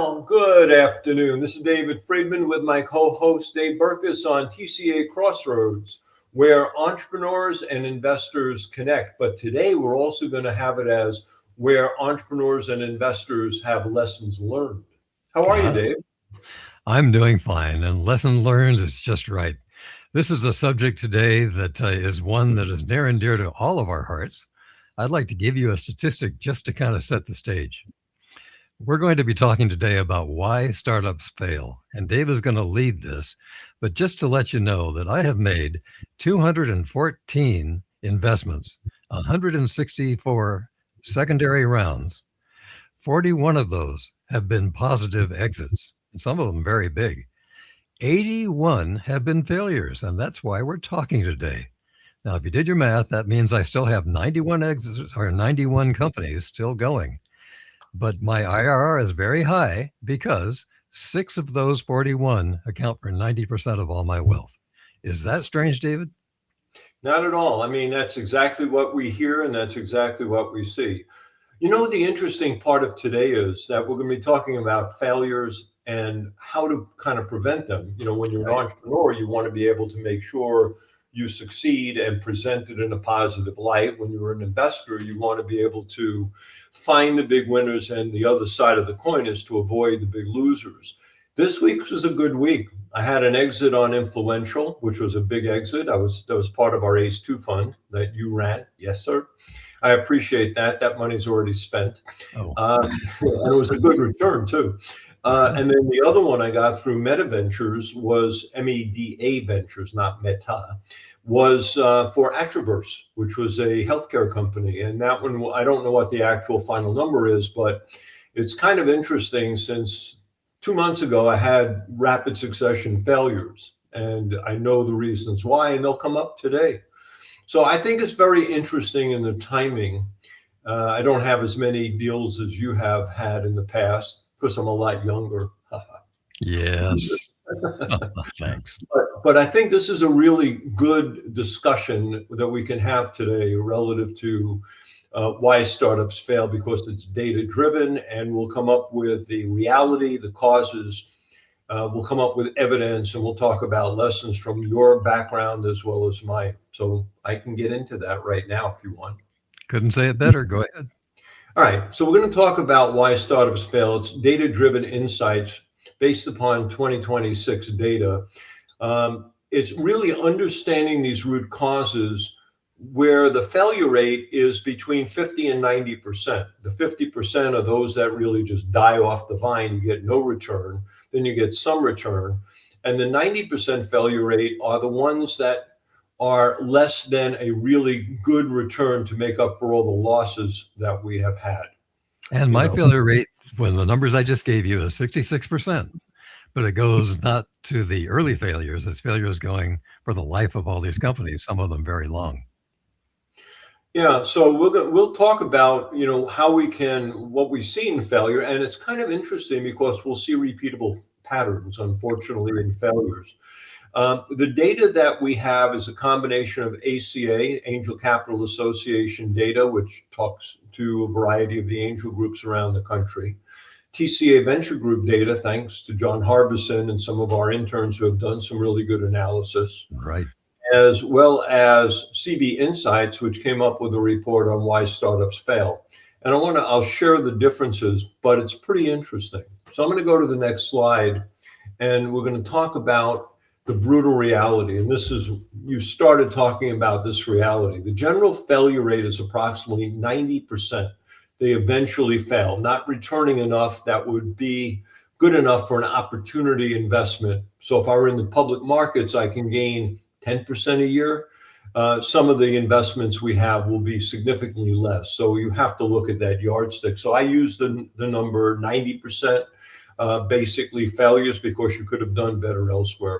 Well, good afternoon. This is David Friedman with my co-host Dave Burkus on TCA Crossroads, where entrepreneurs and investors connect. But today we're also going to have it as where entrepreneurs and investors have lessons learned. How are you, Dave? I'm doing fine, and lesson learned is just right. This is a subject today that is one that is near and dear to all of our hearts. I'd like to give you a statistic just to kind of set the stage. We're going to be talking today about why startups fail, and Dave is going to lead this. But just to let you know that I have made 214 investments, 164 secondary rounds. 41 of those have been positive exits, and some of them very big. 81 have been failures, and that's why we're talking today. Now, if you did your math, that means I still have 91 exits or 91 companies still going. But my IRR is very high because 6 of those 41 account for 90% of all my wealth. Is that strange, David? Not at all. I mean, that's exactly what we hear, and that's exactly what we see. You know, the interesting part of today is that we're going to be talking about failures and how to kind of prevent them. You know, when you're an entrepreneur, you want to be able to make sure you succeed and present it in a positive light. When you're an investor, you want to be able to find the big winners, and the other side of the coin is to avoid the big losers. This week was a good week. I had an exit on Influential, which was a big exit. That was part of our ACE2 fund that you ran. Yes, sir. I appreciate that. That money's already spent. And it was a good return too. And then the other one I got through Meta Ventures was MEDA Ventures, not Meta, was for Atraverse, which was a healthcare company. And that one, I don't know what the actual final number is, but it's kind of interesting since 2 months ago, I had rapid succession failures, and I know the reasons why, and they'll come up today. So I think it's very interesting in the timing. I don't have as many deals as you have had in the past because I'm a lot younger. Yes. Thanks. But I think this is a really good discussion that we can have today relative to why startups fail, because it's data driven, and we'll come up with the reality, the causes. We'll come up with evidence, and we'll talk about lessons from your background as well as mine. So I can get into that right now if you want. Couldn't say it better. Go ahead. All right. So we're going to talk about why startups fail. It's data-driven insights based upon 2026 data. It's really understanding these root causes where the failure rate is between 50 and 90%. The 50% are those that really just die off the vine. You get no return. Then you get some return. And the 90% failure rate are the ones that are less than a really good return to make up for all the losses that we have had. And my failure rate, when the numbers I just gave you, is 66%. But it goes not to the early failures. It's failures going for the life of all these companies, some of them very long. Yeah, so we'll talk about, you know, how we can, what we see in failure, and it's kind of interesting because we'll see repeatable patterns, unfortunately, in failures. The data that we have is a combination of ACA, Angel Capital Association data, which talks to a variety of the angel groups around the country. TCA Venture Group data, thanks to John Harbison and some of our interns who have done some really good analysis. Right. As well as CB Insights, which came up with a report on why startups fail. And I'll share the differences, but it's pretty interesting. So I'm going to go to the next slide, and we're going to talk about the brutal reality. And this is, you started talking about this reality. The general failure rate is approximately 90%. They eventually fail, not returning enough that would be good enough for an opportunity investment. So if I were in the public markets, I can gain 10% a year. Some of the investments we have will be significantly less. So you have to look at that yardstick. So I use the number 90% basically failures, because you could have done better elsewhere.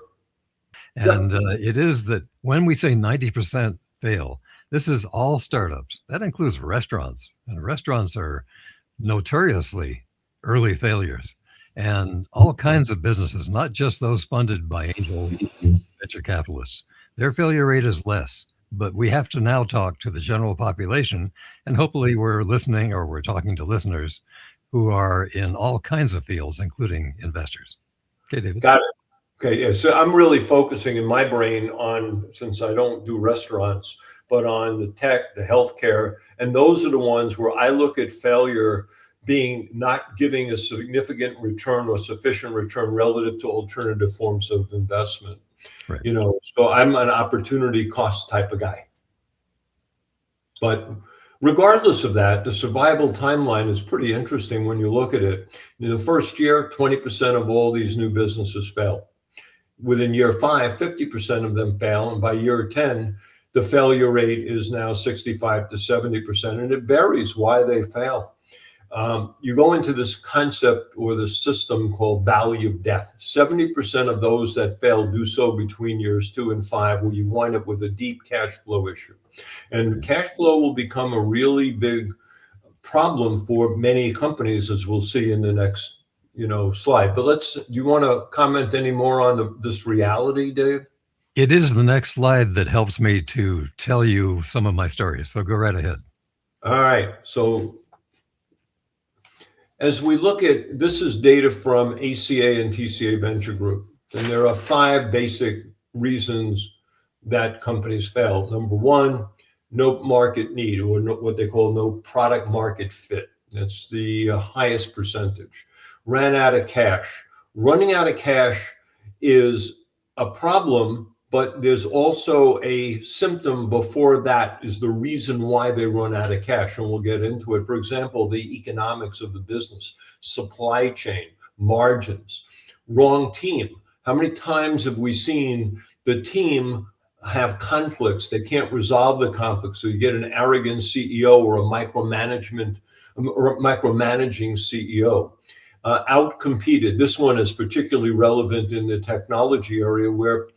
And it is that when we say 90% fail, this is all startups. That includes restaurants. And restaurants are notoriously early failures. And all kinds of businesses, not just those funded by angels, venture capitalists. Their failure rate is less. But we have to now talk to the general population, and hopefully we're listening, or we're talking to listeners who are in all kinds of fields, including investors. Okay, David. Got it. Okay, yeah. So I'm really focusing in my brain on, since I don't do restaurants, but on the tech, the healthcare, and those are the ones where I look at failure being not giving a significant return or sufficient return relative to alternative forms of investment. Right. So I'm an opportunity cost type of guy. But regardless of that, the survival timeline is pretty interesting when you look at it. In the first year, 20% of all these new businesses fail. Within year 5, 50% of them fail. And by year 10, the failure rate is now 65 to 70%. And it varies why they fail. You go into this concept or this system called valley of death. 70% of those that fail do so between years 2 and 5, where you wind up with a deep cash flow issue. And cash flow will become a really big problem for many companies, as we'll see in the next slide. But do you want to comment any more on this reality, Dave? It is the next slide that helps me to tell you some of my stories. So go right ahead. All right. So as we look at, this is data from ACA and TCA Venture Group, and there are 5 basic reasons that companies fail. Number 1, no market need, or what they call no product market fit. That's the highest percentage. Ran out of cash. Running out of cash is a problem, but there's also a symptom before that is the reason why they run out of cash, and we'll get into it. For example, the economics of the business, supply chain, margins, wrong team. How many times have we seen the team have conflicts? They can't resolve the conflicts. So you get an arrogant CEO or a micromanaging CEO. Outcompeted. This one is particularly relevant in the technology area, where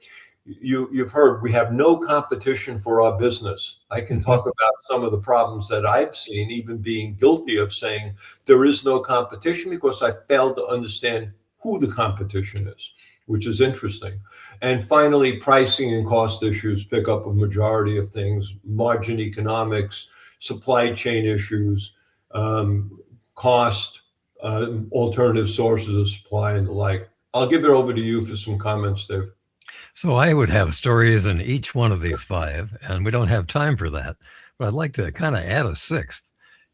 you've heard we have no competition for our business. I can talk about some of the problems that I've seen, even being guilty of saying there is no competition, because I failed to understand who the competition is, which is interesting. And finally, pricing and cost issues pick up a majority of things: margin economics, supply chain issues, cost, alternative sources of supply, and the like. I'll give it over to you for some comments, Dave. So I would have stories in each one of these 5, and we don't have time for that, but I'd like to kind of add a 6th.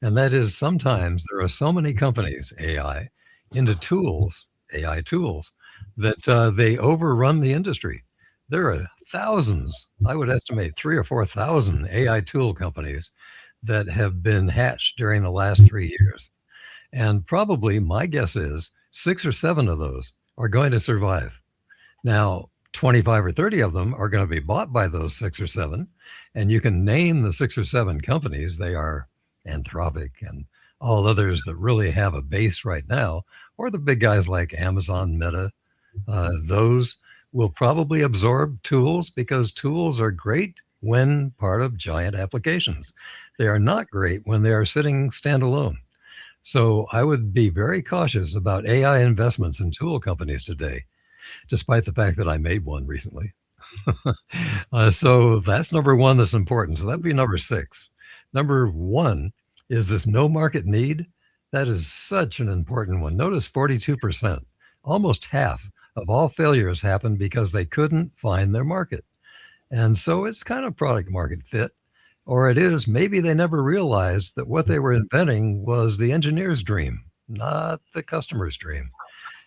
And that is, sometimes there are so many companies, AI, into tools, AI tools, that they overrun the industry. There are thousands, I would estimate 3,000 or 4,000 AI tool companies that have been hatched during the last 3 years. And probably my guess is 6 or 7 of those are going to survive. Now, 25 or 30 of them are going to be bought by those 6 or 7. And you can name the 6 or 7 companies. They are Anthropic and all others that really have a base right now, or the big guys like Amazon, Meta. Those will probably absorb tools, because tools are great when part of giant applications. They are not great when they are sitting standalone. So I would be very cautious about AI investments in tool companies today, despite the fact that I made one recently. So that's number 1 that's important. So that'd be number 6. Number 1 is this no market need. That is such an important one. Notice 42%, almost half of all failures happen because they couldn't find their market. And so it's kind of product market fit. Or it is, maybe they never realized that what they were inventing was the engineer's dream, not the customer's dream.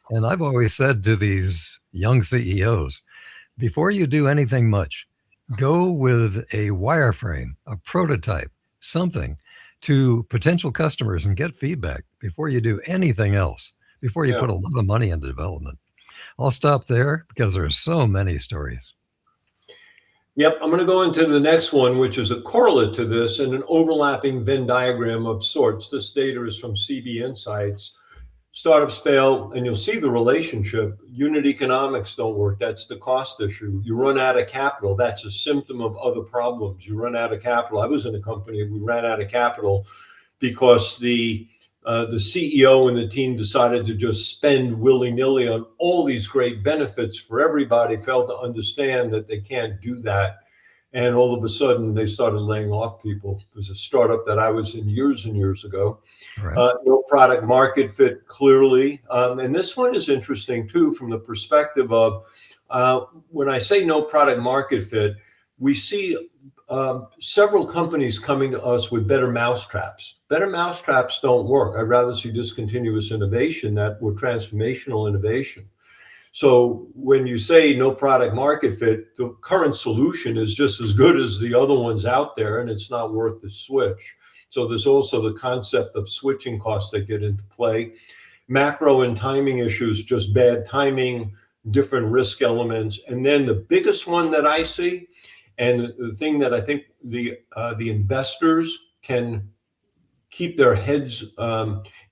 And I've always said to these young CEOs, before you do anything much, go with a wireframe, a prototype, something to potential customers and get feedback before you do anything else, before you put a lot of money into development. I'll stop there because there are so many stories. Yep, I'm going to go into the next one, which is a correlate to this and an overlapping Venn diagram of sorts. This data is from CB Insights. Startups fail, and you'll see the relationship. Unit economics don't work. That's the cost issue. You run out of capital. That's a symptom of other problems. You run out of capital. I was in a company, we ran out of capital because the CEO and the team decided to just spend willy-nilly on all these great benefits for everybody, failed to understand that they can't do that. And all of a sudden, they started laying off people. There's a startup that I was in years and years ago. Right. No product market fit clearly. And this one is interesting too, from the perspective of when I say no product market fit, we see several companies coming to us with better mousetraps. Better mousetraps don't work. I'd rather see discontinuous innovation or transformational innovation. So when you say no product market fit, the current solution is just as good as the other ones out there, and it's not worth the switch. So there's also the concept of switching costs that get into play. Macro and timing issues, just bad timing, different risk elements. And then the biggest one that I see, and the thing that I think the investors can keep their heads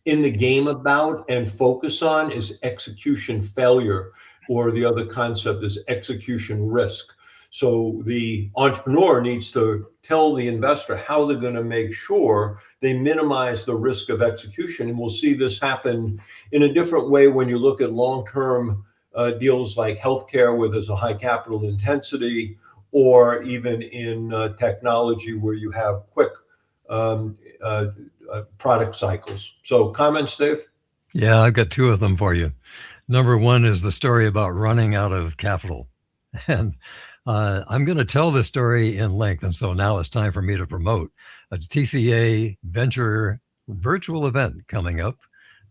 in the game about and focus on, is execution failure, or the other concept is execution risk. So the entrepreneur needs to tell the investor how they're going to make sure they minimize the risk of execution. And we'll see this happen in a different way when you look at long-term deals like healthcare, where there's a high capital intensity, or even in technology where you have quick product cycles. So comments, Dave? Yeah, I've got two of them for you. Number one is the story about running out of capital. And I'm going to tell this story in length. And so now it's time for me to promote a TCA Venture virtual event coming up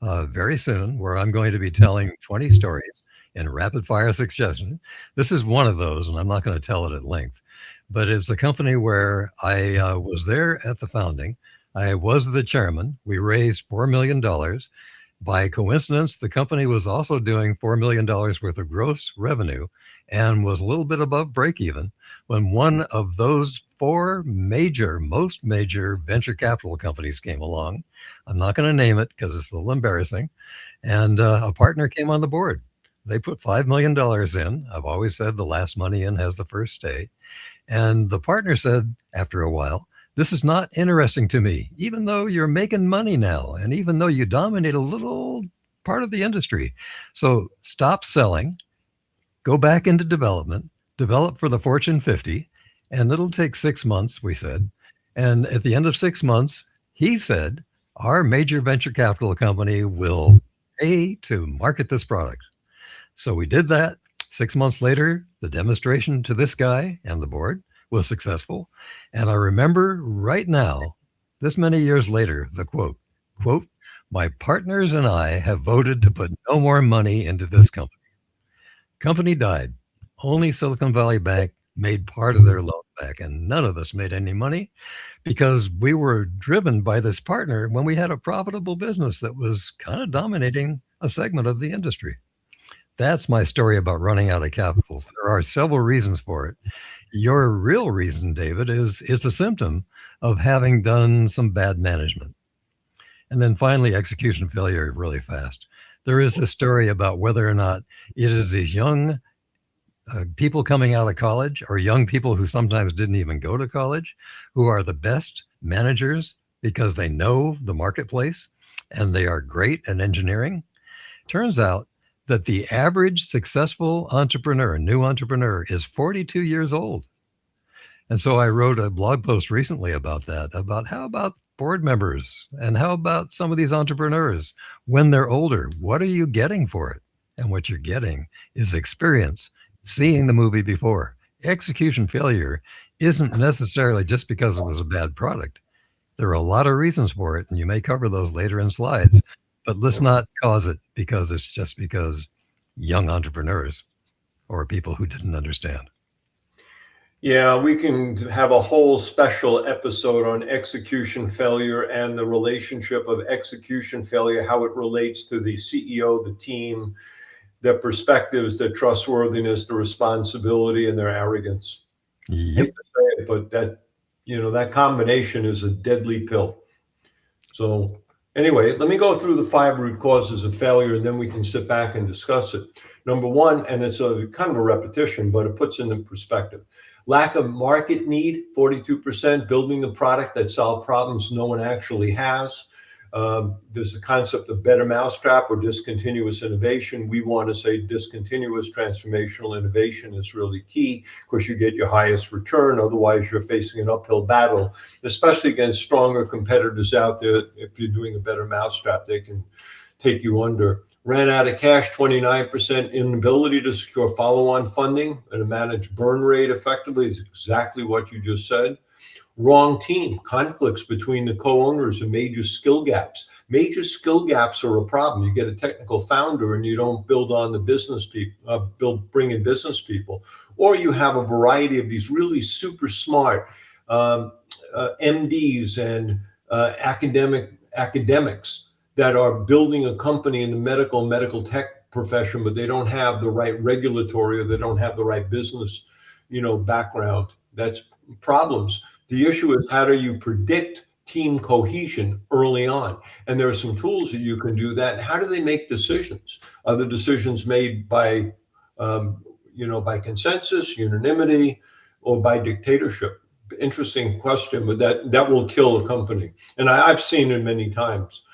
very soon, where I'm going to be telling 20 stories in rapid fire succession. This is one of those, and I'm not going to tell it at length, but it's a company where I was there at the founding. I was the chairman. We raised $4 million. By coincidence, the company was also doing $4 million worth of gross revenue and was a little bit above break even when one of those four most major venture capital companies came along. I'm not going to name it because it's a little embarrassing. And a partner came on the board. They put $5 million in. I've always said the last money in has the first say. And the partner said after a while, "This is not interesting to me, even though you're making money now, and even though you dominate a little part of the industry. So stop selling, go back into development, develop for the Fortune 50, and it'll take 6 months," we said. And at the end of 6 months, he said, "Our major venture capital company will pay to market this product." So we did that. 6 months later, the demonstration to this guy and the board was successful. And I remember right now, this many years later, the quote, "My partners and I have voted to put no more money into this company." Company died. Only Silicon Valley Bank made part of their loan back, and none of us made any money because we were driven by this partner when we had a profitable business that was kind of dominating a segment of the industry. That's my story about running out of capital. There are several reasons for it. Your real reason, David, is a symptom of having done some bad management. And then finally, execution failure really fast. There is this story about whether or not it is these young people coming out of college, or young people who sometimes didn't even go to college, who are the best managers because they know the marketplace and they are great at engineering. Turns out that the average successful entrepreneur, new entrepreneur, is 42 years old. And so I wrote a blog post recently about that, about how about board members and how about some of these entrepreneurs when they're older? What are you getting for it? And what you're getting is experience, seeing the movie before. Execution failure isn't necessarily just because it was a bad product. There are a lot of reasons for it, and you may cover those later in slides. But let's not cause it because it's just because young entrepreneurs or people who didn't understand. Yeah, we can have a whole special episode on execution failure and the relationship of execution failure, how it relates to the CEO, the team, their perspectives, their trustworthiness, the responsibility, and their arrogance. Yep. Hate to say it, but that combination is a deadly pill. So anyway, let me go through the 5 root causes of failure, and then we can sit back and discuss it. Number one, and it's a kind of a repetition, but it puts into perspective. Lack of market need, 42%, building the product that solves problems no one actually has. There's the concept of better mousetrap or discontinuous innovation. We want to say discontinuous transformational innovation is really key because you get your highest return. Otherwise, you're facing an uphill battle, especially against stronger competitors out there. If you're doing a better mousetrap, they can take you under. Ran out of cash, 29% inability to secure follow-on funding and to manage burn rate effectively is exactly what you just said. Wrong team, conflicts between the co-owners and major skill gaps. Major skill gaps are a problem. You get a technical founder and you don't build on the business people, bring in business people. Or you have a variety of these really super smart MDs and academics that are building a company in the medical tech profession, but they don't have the right regulatory or they don't have the right business, background. That's problems. The issue is how do you predict team cohesion early on? And there are some tools that you can do that. How do they make decisions? Are the decisions made by, by consensus, unanimity, or by dictatorship? Interesting question, but that will kill a company. And I've seen it many times.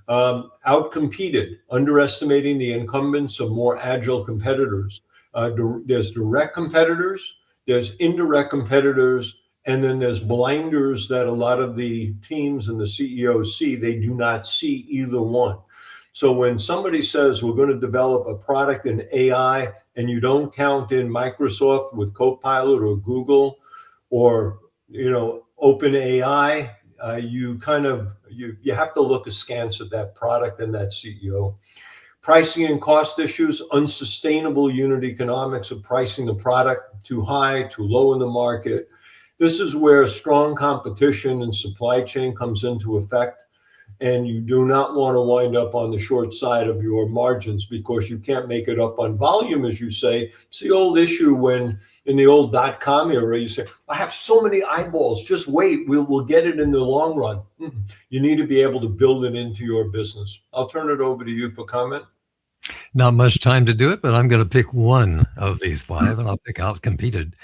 Outcompeted, underestimating the incumbents of more agile competitors. There's direct competitors, there's indirect competitors, and then there's blinders that a lot of the teams and the CEOs see. They do not see either one. So when somebody says we're going to develop a product in AI and you don't count in Microsoft with Copilot or Google or, OpenAI, you have to look askance at that product and that CEO. Pricing and cost issues, unsustainable unit economics of pricing the product too high, too low in the market. This is where strong competition and supply chain comes into effect. And you do not want to wind up on the short side of your margins because you can't make it up on volume, as you say. It's the old issue when in the old .com era, you say, I have so many eyeballs, just wait, we'll get it in the long run. You need to be able to build it into your business. I'll turn it over to you for comment. Not much time to do it, but I'm going to pick one of these five, and I'll pick Outcompeted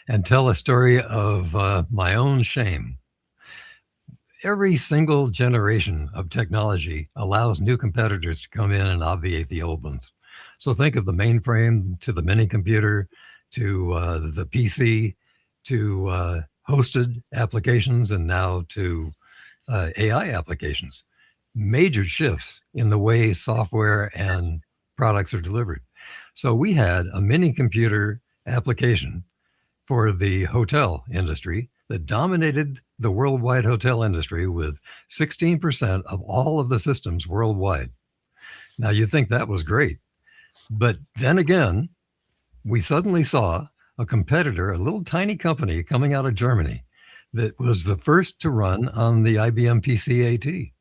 and tell a story of my own shame. Every single generation of technology allows new competitors to come in and obviate the old ones. So think of the mainframe to the mini computer to the PC to hosted applications and now to AI applications. Major shifts in the way software and products are delivered. So we had a mini computer application for the hotel industry that dominated the worldwide hotel industry with 16% of all of the systems worldwide. Now you think that was great, but then again, we suddenly saw a competitor, a little tiny company coming out of Germany that was the first to run on the IBM PCAT.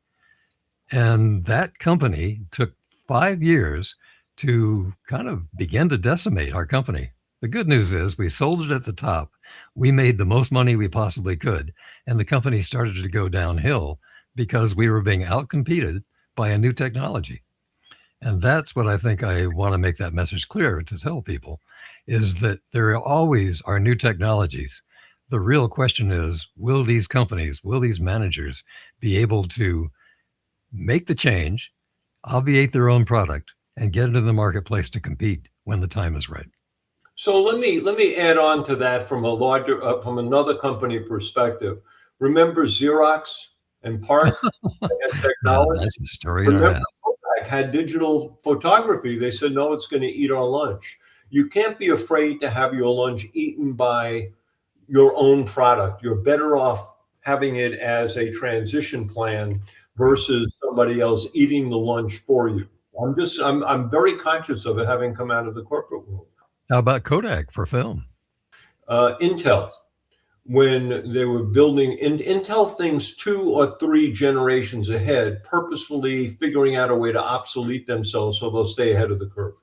And that company took 5 years to kind of begin to decimate our company. The good news is we sold it at the top. We made the most money we possibly could. And the company started to go downhill because we were being outcompeted by a new technology. And that's what I think I want to make that message clear to tell people is that there always are new technologies. The real question is, will these companies, will these managers be able to make the change, obviate their own product, and get into the marketplace to compete when the time is right? So let me add on to that from from another company perspective. Remember Xerox and PARC and technology? That's a story and a half. Kodak had digital photography. They said, no, it's going to eat our lunch. You can't be afraid to have your lunch eaten by your own product. You're better off having it as a transition plan versus somebody else eating the lunch for you. I'm very conscious of it having come out of the corporate world. How about Kodak for film? Intel, when they were building, Intel thinks 2 or 3 generations ahead, purposefully figuring out a way to obsolete themselves so they'll stay ahead of the curve.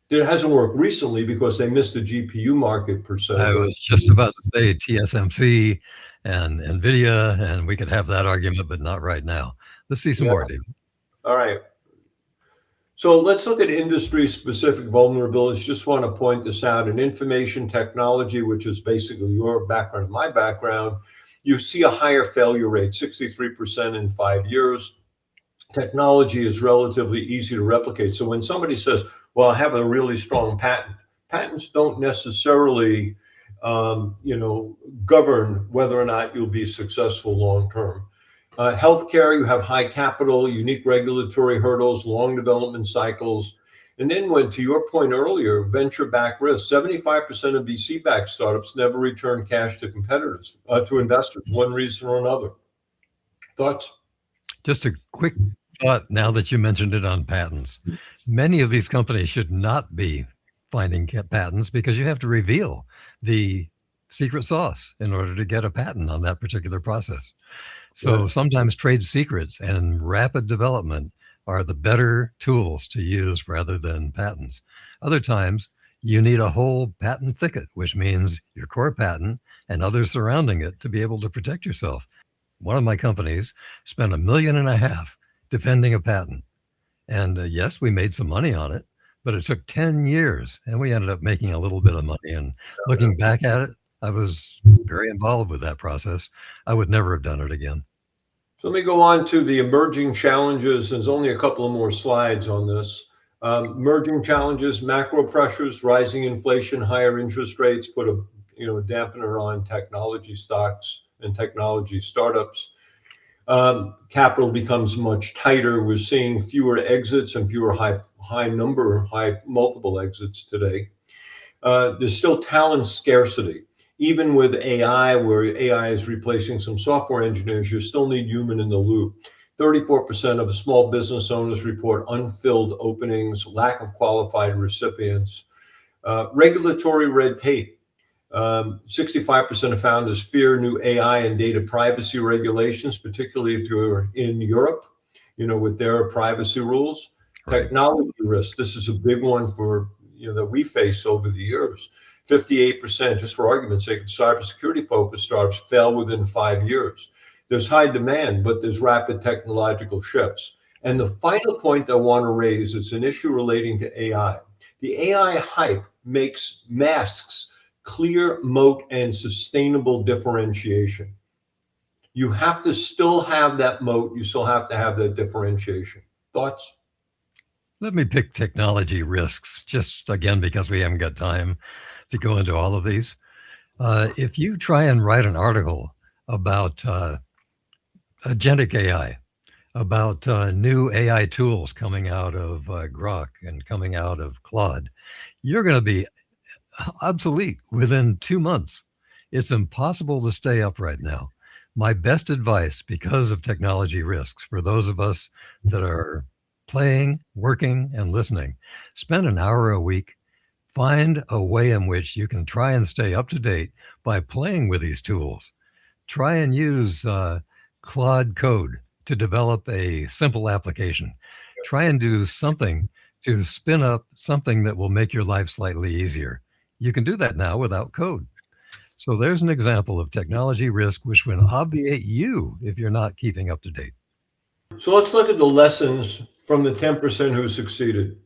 It hasn't worked recently because they missed the GPU market per se. I was just about to say TSMC and NVIDIA, and we could have that argument, but not right now. Let's see some more, David. All right. So let's look at industry-specific vulnerabilities. Just want to point this out. In information technology, which is basically your background and my background, you see a higher failure rate, 63% in 5 years. technology is relatively easy to replicate. So when somebody says, well, I have a really strong patent, patents don't necessarily, you know, govern whether or not you'll be successful long term. Healthcare, you have high capital, unique regulatory hurdles, long development cycles. And then when, to your point earlier, venture-backed risk, 75% of VC-backed startups never return cash to competitors, to investors, one reason or another. Thoughts? Just a quick thought now that you mentioned it on patents. Many of these companies should not be finding patents because you have to reveal the secret sauce in order to get a patent on that particular process. So Right. sometimes trade secrets and rapid development are the better tools to use rather than patents. Other times, you need a whole patent thicket, which means your core patent and others surrounding it to be able to protect yourself. One of my companies spent $1.5 million defending a patent. And yes, we made some money on it, but it took 10 years and we ended up making a little bit of money. And looking back at it, I was very involved with that process. I would never have done it again. So let me go on to the emerging challenges. There's only a couple of more slides on this. Emerging challenges, macro pressures, rising inflation, higher interest rates put a dampener on technology stocks and technology startups. Capital becomes much tighter. We're seeing fewer exits and fewer high multiple exits today. There's still talent scarcity. Even with AI, where AI is replacing some software engineers, you still need human in the loop. 34% of small business owners report unfilled openings, lack of qualified recipients. Regulatory red tape. 65% of founders fear new AI and data privacy regulations, particularly if you're in Europe, with their privacy rules. Right. Technology risk. This is a big one for that we face over the years. 58%, just for argument's sake, of cybersecurity focused startups fail within 5 years. There's high demand, but there's rapid technological shifts. And the final point I want to raise is an issue relating to AI. The AI hype masks clear moat and sustainable differentiation. You have to still have that moat. You still have to have that differentiation. Thoughts? Let me pick technology risks, just again, because we haven't got time to go into all of these. If you try and write an article about agentic AI, about new AI tools coming out of Grok and coming out of Claude, you're going to be obsolete within 2 months. It's impossible to stay up right now. My best advice, because of technology risks, for those of us that are playing, working, and listening, spend an hour a week. Find a way in which you can try and stay up to date by playing with these tools. Try and use Claude Code to develop a simple application. Try and do something to spin up something that will make your life slightly easier. You can do that now without code. So there's an example of technology risk, which will obviate you if you're not keeping up to date. So let's look at the lessons from the 10% who succeeded.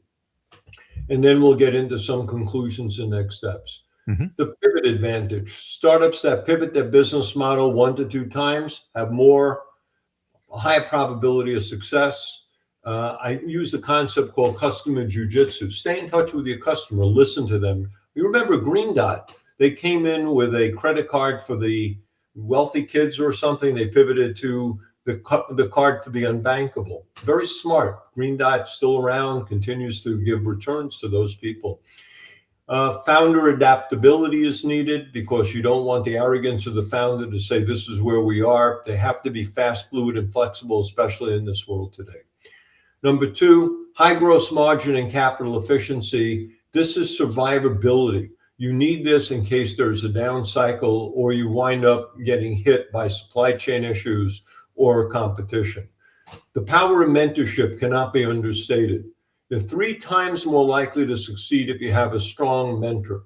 And then we'll get into some conclusions and next steps. The pivot advantage. Startups that pivot their business model 1 to 2 times have a higher probability of success. I use the concept called customer jujitsu. Stay in touch with your customer, listen to them. You remember Green Dot? They came in with a credit card for the wealthy kids or something. They pivoted to the card for the unbankable. Very smart. Green Dot still around, continues to give returns to those people. Founder adaptability is needed because you don't want the arrogance of the founder to say, this is where we are. They have to be fast, fluid, and flexible, especially in this world today. Number 2, high gross margin and capital efficiency. This is survivability. You need this in case there's a down cycle or you wind up getting hit by supply chain issues or competition. The power of mentorship cannot be understated. You're 3 times more likely to succeed if you have a strong mentor.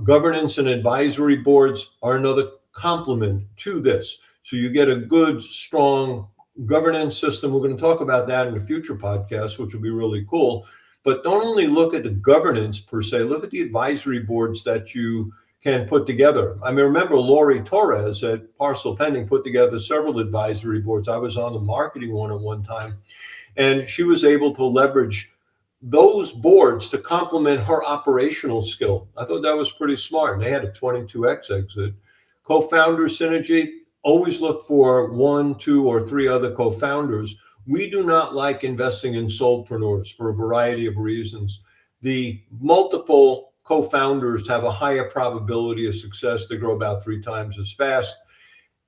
Governance and advisory boards are another complement to this. So you get a good, strong governance system. We're going to talk about that in a future podcast, which will be really cool. But don't only look at the governance per se, look at the advisory boards that you can put together. I mean, remember Lori Torres at Parcel Pending put together several advisory boards. I was on the marketing one at one time, and she was able to leverage those boards to complement her operational skill. I thought that was pretty smart. They had a 22x exit. Co-founder synergy, always look for 1, 2, or 3 other co-founders. We do not like investing in solopreneurs for a variety of reasons. The multiple co-founders have a higher probability of success. They grow about 3 times as fast.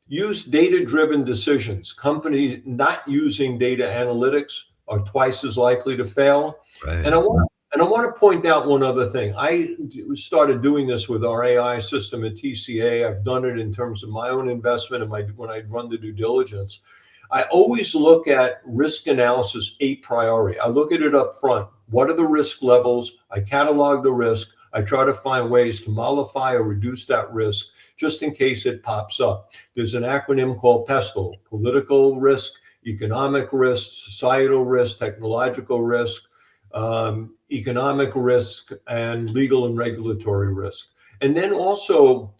Use data-driven decisions. Companies not using data analytics are twice as likely to fail. Right. And I want to point out one other thing. I started doing this with our AI system at TCA. I've done it in terms of my own investment and when I run the due diligence. I always look at risk analysis a priori. I look at it up front. What are the risk levels? I catalog the risk. I try to find ways to mollify or reduce that risk just in case it pops up. There's an acronym called PESTLE: political risk, economic risk, societal risk, technological risk, economic risk, and legal and regulatory risk. And then also,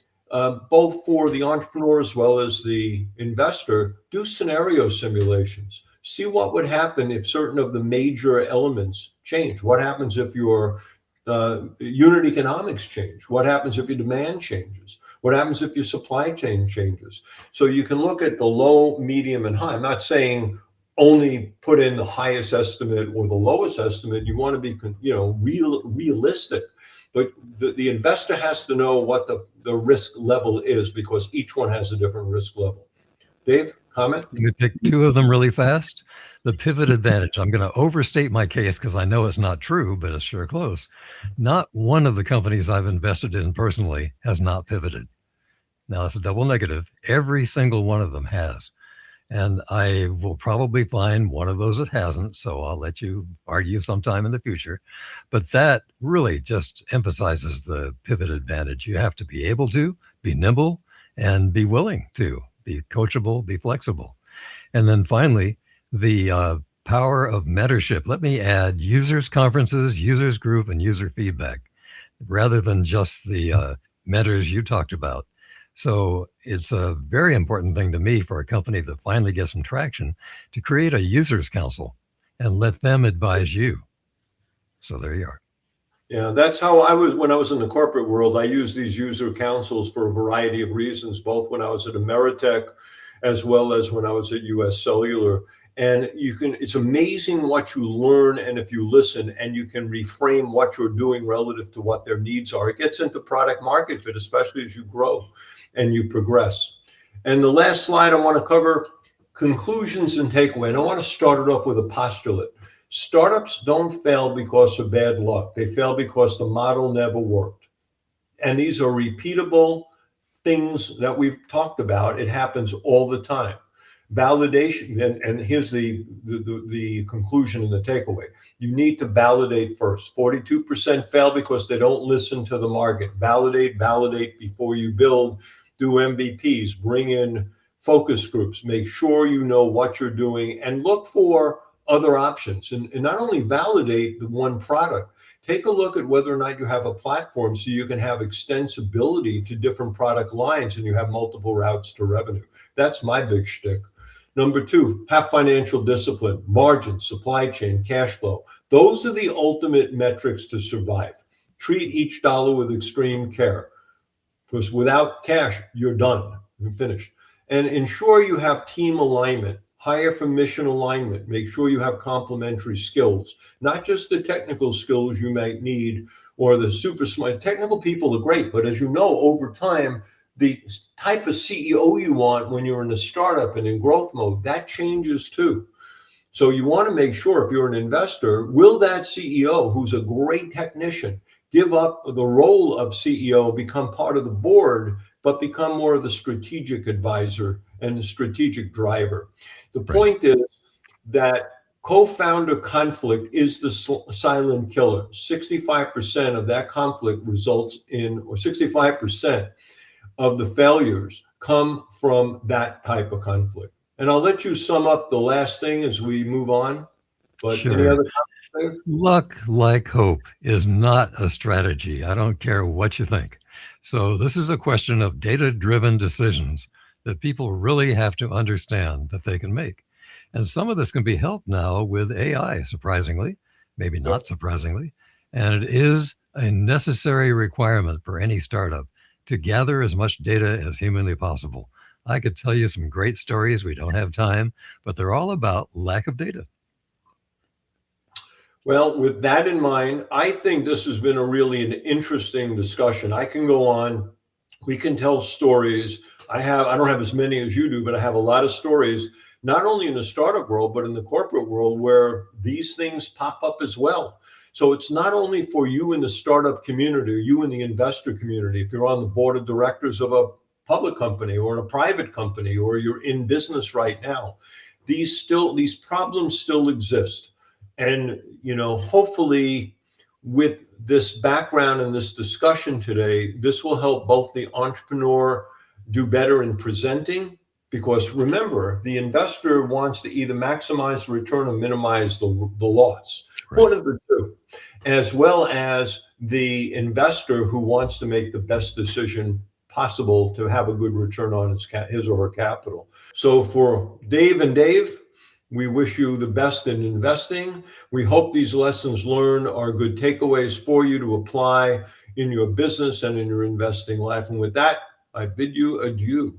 both for the entrepreneur as well as the investor, do scenario simulations. See what would happen if certain of the major elements change. What happens if your unit economics change? What happens if your demand changes? What happens if your supply chain changes? So you can look at the low, medium, and high. I'm not saying only put in the highest estimate or the lowest estimate. You want to be, realistic. But the investor has to know what the risk level is, because each one has a different risk level. Dave, comment? Let me pick 2 of them really fast. The pivot advantage. I'm going to overstate my case because I know it's not true, but it's sure close. Not one of the companies I've invested in personally has not pivoted. Now, that's a double negative. Every single one of them has. And I will probably find one of those that hasn't, so I'll let you argue sometime in the future. But that really just emphasizes the pivot advantage. You have to be able to be nimble and be willing to be coachable, be flexible. And then finally, the power of mentorship. Let me add users conferences, users group, and user feedback, rather than just the mentors you talked about. So it's a very important thing to me for a company that finally gets some traction to create a users council and let them advise you. So there you are. Yeah, that's how I was when I was in the corporate world. I used these user councils for a variety of reasons, both when I was at Ameritech as well as when I was at US Cellular. And it's amazing what you learn, and if you listen and you can reframe what you're doing relative to what their needs are. It gets into product market fit, especially as you grow and you progress. And the last slide I want to cover, conclusions and takeaway. And I want to start it off with a postulate. Startups don't fail because of bad luck. They fail because the model never worked. And these are repeatable things that we've talked about. It happens all the time. Validation, and here's the conclusion and the takeaway. You need to validate first. 42% fail because they don't listen to the market. Validate before you build. Do MVPs, bring in focus groups, make sure you know what you're doing, and look for other options. And not only validate the one product, take a look at whether or not you have a platform so you can have extensibility to different product lines and you have multiple routes to revenue. That's my big shtick. Number 2, have financial discipline, margin, supply chain, cash flow. Those are the ultimate metrics to survive. Treat each dollar with extreme care, because without cash, you're done, you're finished. And ensure you have team alignment. Hire for mission alignment. Make sure you have complementary skills, not just the technical skills you might need or the super smart. Technical people are great, but as you know, over time, the type of CEO you want when you're in a startup and in growth mode, that changes too. So you want to make sure, if you're an investor, will that CEO, who's a great technician, give up the role of CEO, become part of the board, but become more of the strategic advisor and the strategic driver. The point is that co-founder conflict is the silent killer. 65% of that conflict results in, or 65% of the failures come from that type of conflict. And I'll let you sum up the last thing as we move on. But Sure. any other comments? Luck, like hope, is not a strategy. I don't care what you think. So this is a question of data-driven decisions that people really have to understand that they can make. And some of this can be helped now with AI, surprisingly, maybe Yep. not surprisingly. And it is a necessary requirement for any startup to gather as much data as humanly possible. I could tell you some great stories. We don't have time, but they're all about lack of data. Well, with that in mind, I think this has been a really an interesting discussion. I can go on. We can tell stories. I don't have as many as you do, but I have a lot of stories, not only in the startup world, but in the corporate world where these things pop up as well. So it's not only for you in the startup community, or you in the investor community, if you're on the board of directors of a public company or in a private company, or you're in business right now, these problems still exist. And, hopefully with this background and this discussion today, this will help both the entrepreneur do better in presenting, because remember, the investor wants to either maximize the return or minimize the loss, Right. one of the two, as well as the investor who wants to make the best decision possible to have a good return on his or her capital. So for Dave and Dave, we wish you the best in investing. We hope these lessons learned are good takeaways for you to apply in your business and in your investing life. And with that, I bid you adieu.